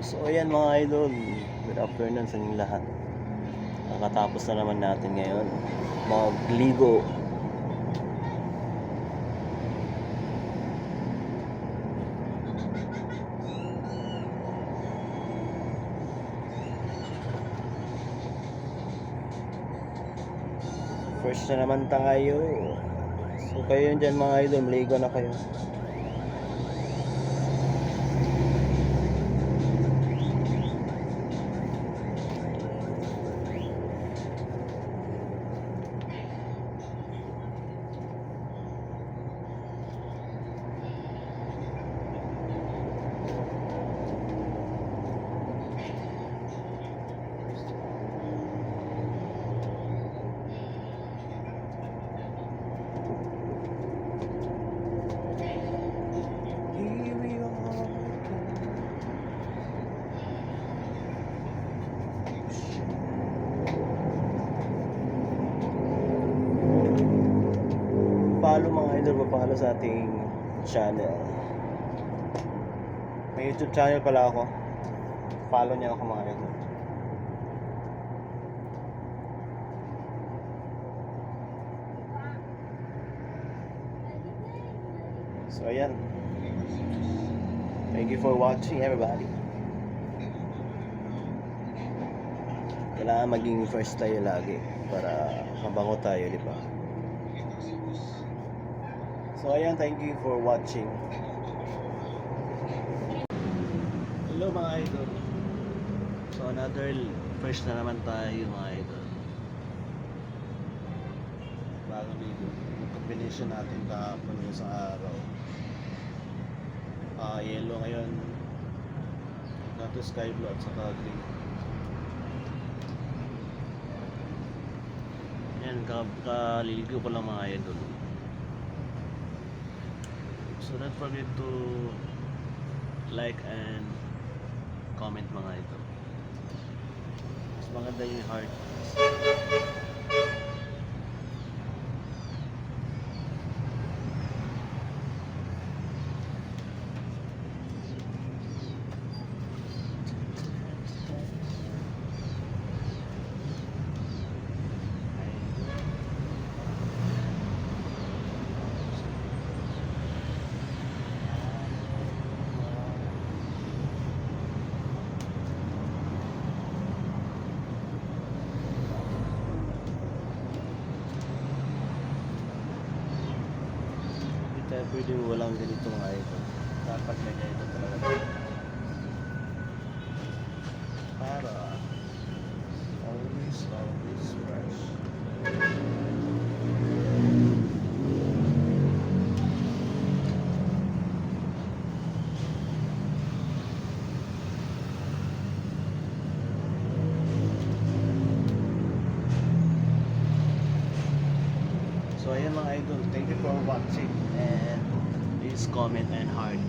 So ayan mga idol, good afternoon sa inyong lahat. Nakatapos na naman natin ngayon magligo. First na naman tayo. So kayo dyan mga idol, maligo na kayo. Follow mga idol, pa-follow sa ating channel. May YouTube channel pala ako. Follow niyo ako mga idol. So ayan. Thank you for watching everybody. Kailangan maging first tayo lagi para mabango tayo, di ba? So ayan, thank you for watching. Hello mga idol. So another first na naman tayo mga idol. Bagong video. Combination natin kahapon yung isang araw. Yellow ngayon. Dato sky blue at saka green. Yan, kaliligo ko lang mga idol. So don't forget to like and comment mga ito. Mas maganda yung heart. Kaya pwede walang ganito mga ito. Dapat may ganito talaga. Para always fresh. So ayan mga idol, thank you for watching and please comment and heart.